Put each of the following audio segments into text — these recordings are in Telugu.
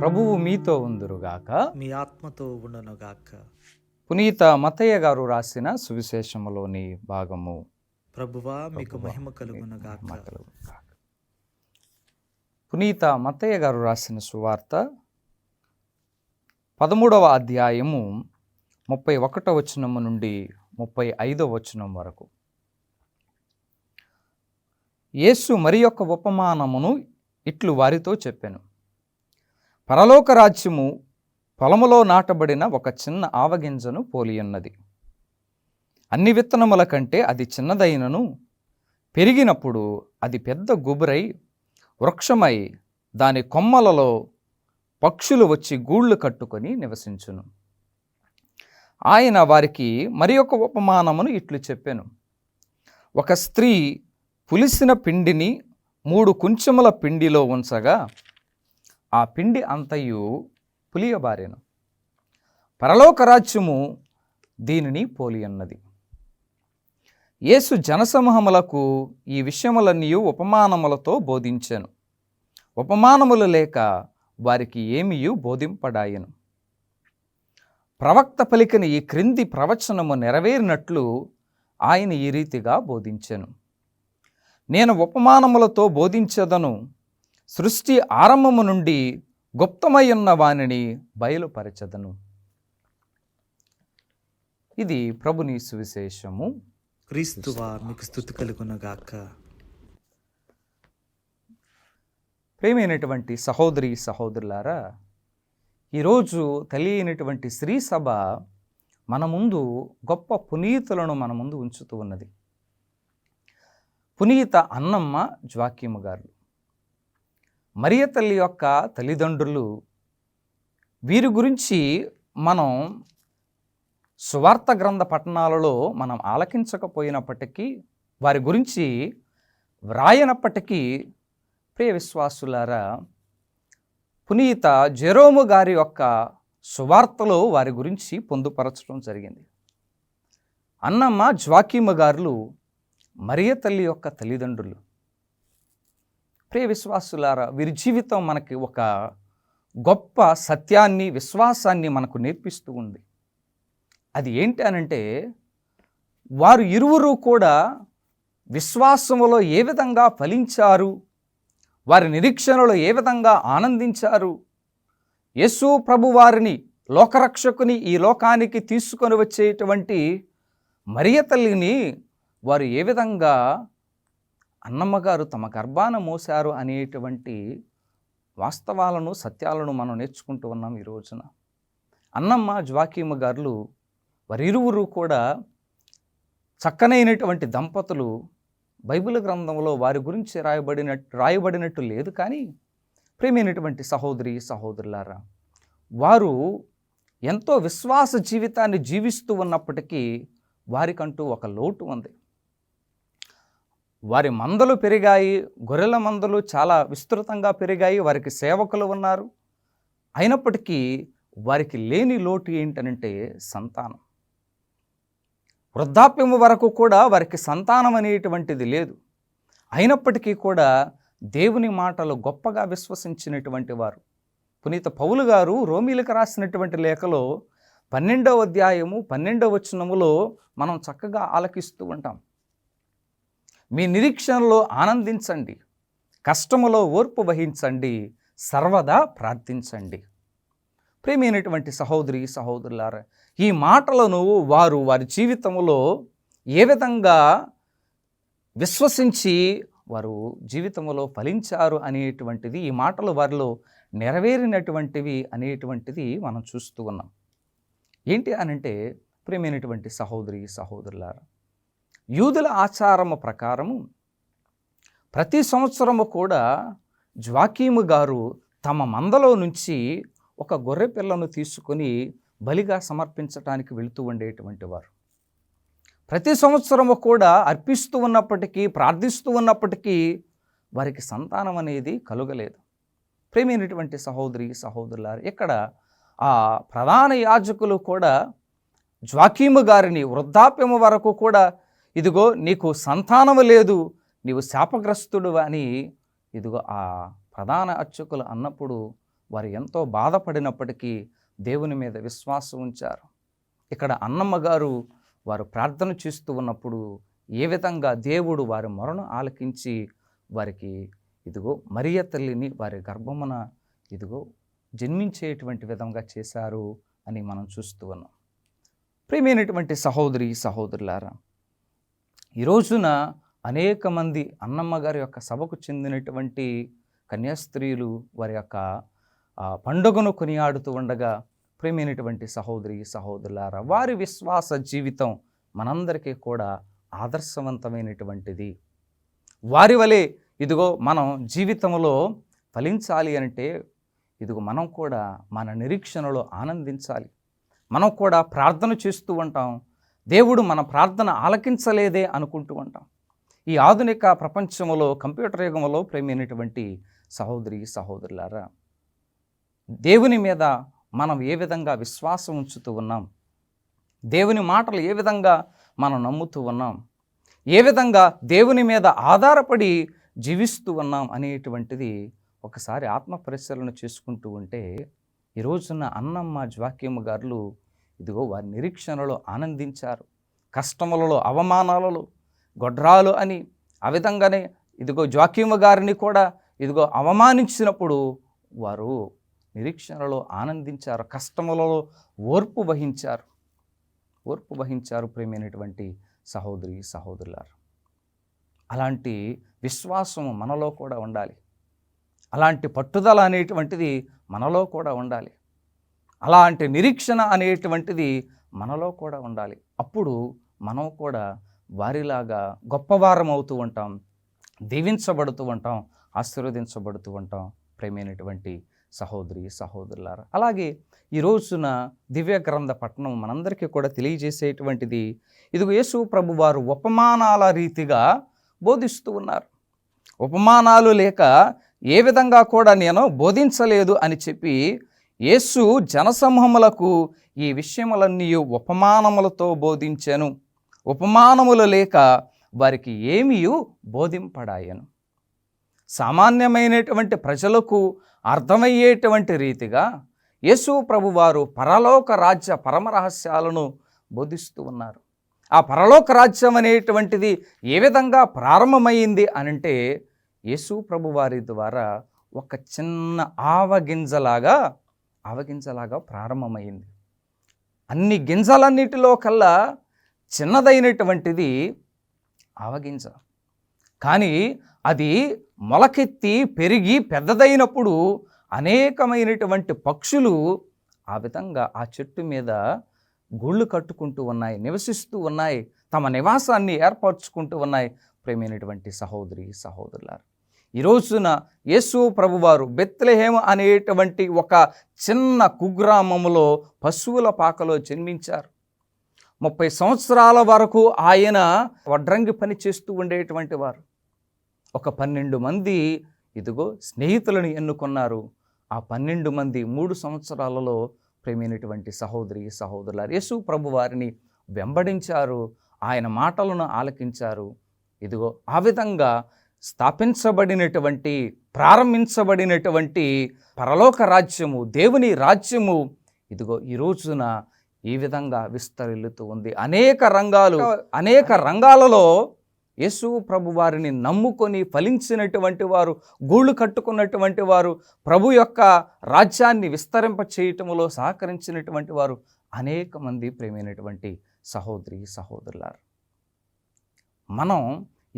ప్రభువు మీతో ఉందురుగాక. మీ ఆత్మతో ఉండునుగాక. పునీత మత్తయ్య గారు రాసిన సువిశేషములోని భాగము. ప్రభువా మీకు మహిమ కలుగునుగాక. పునీత మత్తయ్య గారు రాసిన సువార్త 13వ అధ్యాయము 31వ వచనము నుండి 35వ వచనం వరకు. యేసు మరి యొక్క ఉపమానమును ఇట్లు వారితో చెప్పెను. పరలోక రాజ్యము పొలములో నాటబడిన ఒక చిన్న ఆవగింజను పోలియున్నది. అన్ని విత్తనముల కంటే అది చిన్నదైనను పెరిగినప్పుడు అది పెద్ద గుబురై వృక్షమై దాని కొమ్మలలో పక్షులు వచ్చి గూళ్ళు కట్టుకొని నివసించును. ఆయన వారికి మరి ఒక ఉపమానమును ఇట్లు చెప్పెను. ఒక స్త్రీ పులిసిన పిండిని 3 కుంచెముల పిండిలో ఉంచగా ఆ పిండి అంతయు పులియబారెను. పరలోక రాజ్యము దీనిని పోలియున్నది. యేసు జనసమూహములకు ఈ విషయములన్నీ ఉపమానములతో బోధించెను. ఉపమానములు లేక వారికి ఏమియు బోధింపడాయెను. ప్రవక్త పలికిన ఈ క్రింది ప్రవచనము నెరవేరినట్లు ఆయన ఈ రీతిగా బోధించెను. నేను ఉపమానములతో బోధించెదను, సృష్టి ఆరంభము నుండి గుప్తమై ఉన్న వానిని బయలుపరచెదను. ఇది ప్రభుని సువిశేషము. క్రీస్తువా మీకు స్తుతి కలుగునుగాక. ప్రేమైనటువంటి సహోదరి సహోదరులారా, ఈరోజు తెలియనటువంటి శ్రీ సభ మన ముందు గొప్ప పునీతులను మన ముందు ఉంచుతూ ఉన్నది. పునీత అన్నమ్మ జ్వాక్యము గారు, మరియ తల్లి యొక్క తల్లిదండ్రులు, వీరి గురించి మనం సువార్త గ్రంథ పఠనాలలో మనం ఆలకించకపోయినప్పటికీ, వారి గురించి వ్రాయనప్పటికీ, ప్రియ విశ్వాసులారా, పునీత జెరోము గారి యొక్క సువార్తలో వారి గురించి పొందుపరచడం జరిగింది. అన్నమ్మ జ్వాక్యము గారు మరియ తల్లి యొక్క తల్లిదండ్రులు. ప్రియ విశ్వాసులారా, వీరి జీవితం మనకి ఒక గొప్ప సత్యాన్ని, విశ్వాసాన్ని మనకు నేర్పిస్తూ ఉంది. అది ఏంటి అనంటే, వారు ఇరువురు కూడా విశ్వాసములో ఏ విధంగా ఫలించారు, వారి నిరీక్షణలో ఏ విధంగా ఆనందించారు, యేసు ప్రభు వారిని లోకరక్షకుని ఈ లోకానికి తీసుకొని వచ్చేటువంటి మరియ తల్లిని వారు ఏ విధంగా అన్నమ్మగారు తమ గర్భాన మోశారు అనేటువంటి వాస్తవాలను, సత్యాలను మనం నేర్చుకుంటూ ఉన్నాం ఈ రోజున. అన్నమ్మ జ్వాక్యము గారు వారిరువురు కూడా చక్కనైనటువంటి దంపతులు. బైబిల్ గ్రంథంలో వారి గురించి రాయబడినట్టు లేదు. కానీ ప్రేమైనటువంటి సహోదరి సహోదరులారా, వారు ఎంతో విశ్వాస జీవితాన్ని జీవిస్తూ ఉన్నప్పటికీ వారికంటూ ఒక లోటు ఉంది. వారి మందలు పెరిగాయి, గొర్రెల మందలు చాలా విస్తృతంగా పెరిగాయి, వారికి సేవకులు ఉన్నారు. అయినప్పటికీ వారికి లేని లోటు ఏంటనంటే సంతానం. వృద్ధాప్యము వరకు కూడా వారికి సంతానం అనేటువంటిది లేదు. అయినప్పటికీ కూడా దేవుని మాటలు గొప్పగా విశ్వసించినటువంటి వారు. పునీత పౌలు గారు రోమీలకు రాసినటువంటి లేఖలో 12వ అధ్యాయము 12వ వచనములో మనం చక్కగా ఆలకిస్తూ ఉంటాం. మీ నిరీక్షణలో ఆనందించండి, కష్టములో ఓర్పు వహించండి, సర్వదా ప్రార్థించండి. ప్రేమైనటువంటి సహోదరి సహోదరులారా, ఈ మాటలను వారు వారి జీవితంలో ఏ విధంగా విశ్వసించి వారు జీవితంలో ఫలించారు అనేటువంటిది, ఈ మాటలు వారిలో నెరవేరినటువంటివి అనేటువంటిది మనం చూస్తూ ఉన్నాం. ఏంటి అనంటే, ప్రేమైనటువంటి సహోదరి సహోదరులారా, యూదుల ఆచారము ప్రకారము ప్రతి సంవత్సరము కూడా జ్వాక్యము గారు తమ మందలో నుంచి ఒక గొర్రె పిల్లను తీసుకొని బలిగా సమర్పించడానికి వెళుతూ ఉండేటువంటి వారు. ప్రతి సంవత్సరము కూడా అర్పిస్తూ ఉన్నప్పటికీ, ప్రార్థిస్తూ ఉన్నప్పటికీ వారికి సంతానం అనేది కలుగలేదు. ప్రేమైనటువంటి సహోదరి సహోదరులారు, ఇక్కడ ఆ ప్రధాన యాజకులు కూడా జ్వాక్యము గారిని వృద్ధాప్యము వరకు కూడా, ఇదిగో నీకు సంతానము లేదు, నీవు శాపగ్రస్తుడు అని ఇదిగో ఆ ప్రధాన అర్చకులు అన్నప్పుడు వారు ఎంతో బాధపడినప్పటికీ దేవుని మీద విశ్వాసం ఉంచారు. ఇక్కడ అన్నమ్మ గారు వారు ప్రార్థన చేస్తూ ఉన్నప్పుడు ఏ విధంగా దేవుడు వారి మొరను ఆలకించి వారికి ఇదిగో మరియ తల్లిని వారి గర్భమున ఇదిగో జన్మించేటువంటి విధంగా చేశారు అని మనం చూస్తూ ఉన్నాం. ప్రియమైనటువంటి సహోదరి సహోదరులారా, ఈ రోజున అనేక మంది అన్నమ్మ గారి యొక్క సభకు చెందినటువంటి కన్యాస్త్రీలు వారి యొక్క పండుగను కొనియాడుతూ ఉండగా, ప్రియమైనటువంటి సహోదరి సహోదరులారా, వారి విశ్వాస జీవితం మనందరికీ కూడా ఆదర్శవంతమైనటువంటిది. వారి వలె ఇదిగో మనం జీవితంలో ఫలించాలి అంటే ఇదిగో మనం కూడా మన నిరీక్షణలో ఆనందించాలి. మనం కూడా ప్రార్థన చేస్తూ ఉంటాం, దేవుడు మన ప్రార్థన ఆలకించలేదే అనుకుంటూ ఉంటాం. ఈ ఆధునిక ప్రపంచంలో, కంప్యూటర్ యుగంలో ప్రేమైనటువంటి సహోదరి సహోదరులారా, దేవుని మీద మనం ఏ విధంగా విశ్వాసం ఉంచుతూ ఉన్నాం, దేవుని మాటలు ఏ విధంగా మనం నమ్ముతూ ఉన్నాం, ఏ విధంగా దేవుని మీద ఆధారపడి జీవిస్తూ ఉన్నాం అనేటువంటిది ఒకసారి ఆత్మ పరిశీలన చేసుకుంటూ ఉంటే, ఈ రోజున అన్నమ్మ జ్వాక్యమ్మ గారు ఇదిగో వారి నిరీక్షణలో ఆనందించారు. కష్టములలో, అవమానాలలో గొడ్రాలు అని ఆ విధంగానే ఇదిగో జ్వాక్యమ్మ గారిని కూడా ఇదిగో అవమానించినప్పుడు వారు నిరీక్షణలో ఆనందించారు. కష్టములలో ఓర్పు వహించారు ప్రియమైనటువంటి సహోదరి సహోదరులారు. అలాంటి విశ్వాసము మనలో కూడా ఉండాలి. అలాంటి పట్టుదల అనేటువంటిది మనలో కూడా ఉండాలి. అలాంటి నిరీక్షణ అనేటువంటిది మనలో కూడా ఉండాలి. అప్పుడు మనం కూడా వారిలాగా గొప్పవారం అవుతూ ఉంటాం, దీవించబడుతూ ఉంటాం, ఆశీర్వదించబడుతూ ఉంటాం ప్రేమైనటువంటి సహోదరి సహోదరులారా. అలాగే ఈ రోజున దివ్య గ్రంథ పఠనం మనందరికీ కూడా తెలియజేసేటువంటిది, ఇదిగో యేసు ప్రభు వారు ఉపమానాల రీతిగా బోధిస్తూ ఉన్నారు. ఉపమానాలు లేక ఏ విధంగా కూడా నేను బోధించలేదు అని చెప్పి యేసు జనసమూహములకు ఈ విషయములన్నీ ఉపమానములతో బోధించెను. ఉపమానములు లేక వారికి ఏమీ బోధింపడాయను. సామాన్యమైనటువంటి ప్రజలకు అర్థమయ్యేటువంటి రీతిగా యేసు ప్రభువారు పరలోక రాజ్య పరమరహస్యాలను బోధిస్తూ ఉన్నారు. ఆ పరలోక రాజ్యం అనేటువంటిది ఏ విధంగా ప్రారంభమైంది అనంటే, యేసు ప్రభువారి ద్వారా ఒక చిన్న ఆవగింజలాగా ప్రారంభమైంది. అన్ని గింజలన్నిటిలో కల్లా చిన్నదైనటువంటిది ఆవగింజ. కానీ అది మొలకెత్తి పెరిగి పెద్దదైనప్పుడు అనేకమైనటువంటి పక్షులు ఆ విధంగా ఆ చెట్టు మీద గూళ్ళు కట్టుకుంటూ ఉన్నాయి, నివసిస్తూ ఉన్నాయి, తమ నివాసాన్ని ఏర్పరచుకుంటూ ఉన్నాయి. ప్రేమైనటువంటి సహోదరి సహోదరులారు, ఈ రోజున యేసు ప్రభువారు బెత్లెహేము అనేటువంటి ఒక చిన్న కుగ్రామములో పశువుల పాకలో జన్మించారు. 30 సంవత్సరాల వరకు ఆయన వడ్రంగి పని చేస్తూ ఉండేటువంటి వారు. ఒక 12 మంది ఇదిగో స్నేహితులను ఎన్నుకున్నారు. ఆ 12 మంది 3 సంవత్సరాలలో ప్రేమైనటువంటి సహోదరి సహోదరులారు యేసు ప్రభువారిని వెంబడించారు, ఆయన మాటలను ఆలకించారు. ఇదిగో ఆ విధంగా ప్రారంభించబడినటువంటి పరలోక రాజ్యము, దేవుని రాజ్యము ఇదిగో ఈ రోజున ఈ విధంగా విస్తరిల్లుతూ ఉంది. అనేక రంగాలలో యేసు ప్రభు వారిని నమ్ముకొని ఫలించినటువంటి వారు, గూళ్ళు కట్టుకున్నటువంటి వారు, ప్రభు యొక్క రాజ్యాన్ని విస్తరింప చేయటములో సహకరించినటువంటి వారు అనేక మంది ప్రేమైనటువంటి సహోదరి సహోదరులారు. మనం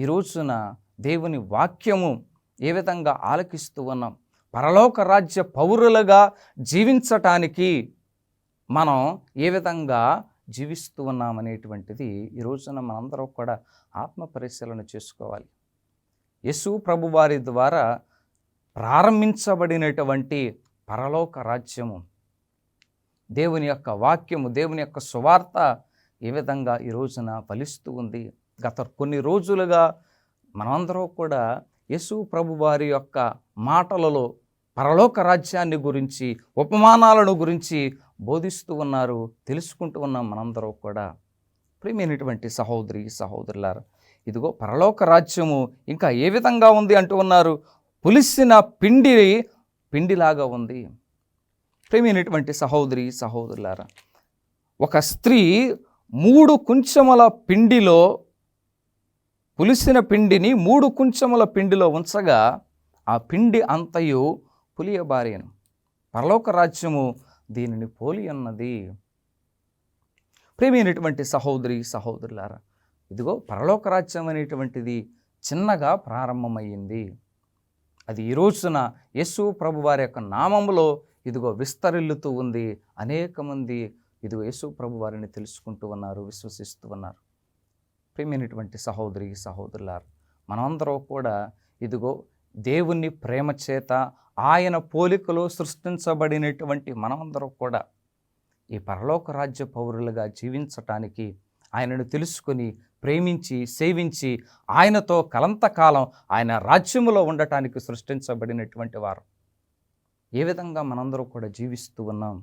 ఈ రోజున దేవుని వాక్యము ఏ విధంగా ఆలకిస్తూ ఉన్నాం, పరలోక రాజ్య పౌరులుగా జీవించటానికి మనం ఏ విధంగా జీవిస్తూ ఉన్నామనేటువంటిది ఈ రోజున మనందరం కూడా ఆత్మ పరిశీలన చేసుకోవాలి. యేసు ప్రభువారి ద్వారా ప్రారంభించబడినటువంటి పరలోక రాజ్యము, దేవుని యొక్క వాక్యము, దేవుని యొక్క సువార్త ఏ విధంగా ఈ రోజున ఫలిస్తూ ఉంది. గత కొన్ని రోజులుగా మనమందరం కూడా యేసు ప్రభువారి యొక్క మాటలలో పరలోక రాజ్యాన్ని గురించి, ఉపమానాలను గురించి బోధిస్తూ ఉన్నారు, తెలుసుకుంటూ ఉన్నాం మనందరం కూడా. ప్రియమైనటువంటి సహోదరి సహోదరులారా, ఇదిగో పరలోక రాజ్యము ఇంకా ఏ విధంగా ఉంది అంటూ ఉన్నారు. పులిసిన పిండి పిండిలాగా ఉంది. ప్రియమైనటువంటి సహోదరి సహోదరులారా, ఒక స్త్రీ 3 కుంచెముల పిండిలో, పులిసిన పిండిని 3 కుంచెముల పిండిలో ఉంచగా ఆ పిండి అంతయు పులియబారేను. పరలోక రాజ్యము దీనిని పోలి ఉన్నది. ప్రియమైనటువంటి సహోదరి సహోదరులారా, ఇదిగో పరలోక రాజ్యం అనేటువంటిది చిన్నగా ప్రారంభమయ్యింది. అది ఈ రోజున యేసు ప్రభు వారి యొక్క నామములో ఇదిగో విస్తరిల్లుతూ ఉంది. అనేక మంది ఇదిగో యేసు ప్రభు వారిని తెలుసుకుంటూ ఉన్నారు, విశ్వసిస్తూ ఉన్నారు. ప్రియమైనటువంటి సహోదరి సహోదరులారా, మనమందరం కూడా ఇదిగో దేవుని ప్రేమ చేత ఆయన పోలికలో సృష్టించబడినటువంటి మనమందరం కూడా ఈ పరలోక రాజ్య పౌరులుగా జీవించటానికి, ఆయనను తెలుసుకొని ప్రేమించి సేవించి ఆయనతో కలంతకాలం ఆయన రాజ్యములో ఉండటానికి సృష్టించబడినటువంటి వారు. ఏ విధంగా మనందరూ కూడా జీవిస్తూ ఉన్నాం?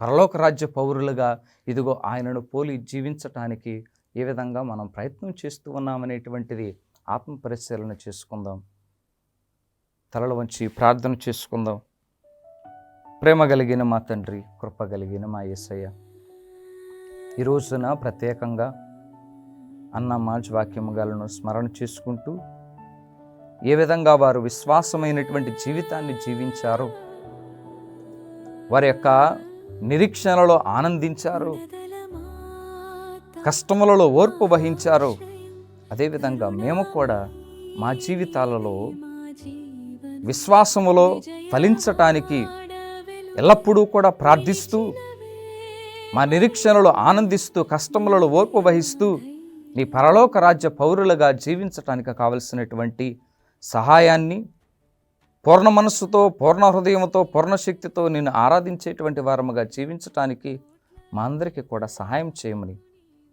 పరలోక రాజ్య పౌరులుగా ఇదిగో ఆయనను పోలి జీవించటానికి ఏ విధంగా మనం ప్రయత్నం చేస్తూ ఉన్నామనేటువంటిది ఆత్మ పరిశీలన చేసుకుందాం. తలలు వంచి ప్రార్థన చేసుకుందాం. ప్రేమ కలిగిన మా తండ్రి, కృప కలిగిన మా యేసయ్య, ఈ రోజున ప్రత్యేకంగా అన్నమాజ్ వాక్యములను స్మరణ చేసుకుంటూ ఏ విధంగా వారు విశ్వాసమైనటువంటి జీవితాన్ని జీవించారు, వారి యొక్క నిరీక్షణలో ఆనందించారు, కష్టములలో ఓర్పు వహించారు. అదేవిధంగా మేము కూడా మా జీవితాలలో విశ్వాసములో ఫలించటానికి ఎల్లప్పుడూ కూడా ప్రార్థిస్తూ, మా నిరీక్షణలో ఆనందిస్తూ, కష్టములలో ఓర్పు వహిస్తూ నీ పరలోక రాజ్య పౌరులుగా జీవించటానికి కావలసినటువంటి సహాయాన్ని పూర్ణ మనస్సుతో, పూర్ణ హృదయంతో, పూర్ణ శక్తితో నిన్ను ఆరాధించేటువంటి వారముగా జీవించటానికి మా అందరికీ కూడా సహాయం చేయమని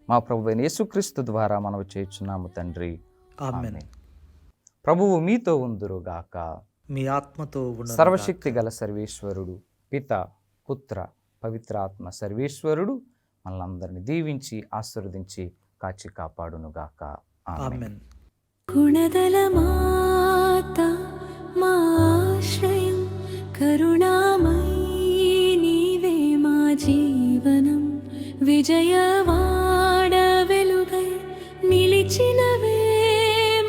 మా ప్రభువైన యేసుక్రీస్తు ద్వారా మనవి చేయుచున్నాము తండ్రి. ఆమేన్. ప్రభువు మీతో ఉందురుగాక. మీ ఆత్మతో ఉండును సర్వశక్తి గల సర్వేశ్వరుడు, పిత, పుత్ర, పవిత్రాత్మ సర్వేశ్వరుడు మనలందరినీ దీవించి ఆశీర్వదించి కాచి కాపాడునుగాక. ఆమేన్. ఆమేన్. గుణదల మాత మా ఆశ్రయం, కరుణామయీ నీవే మా జీవనం, విజయవాడ వెలుగై నిలిచినవే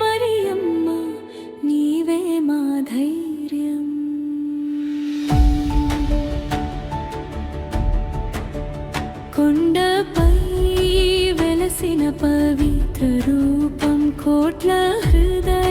మరియమ్మ, నీవే మా ధైర్యం. కొండపై వెలసిన పవిత్ర రూపం, కోట్ల హృదయ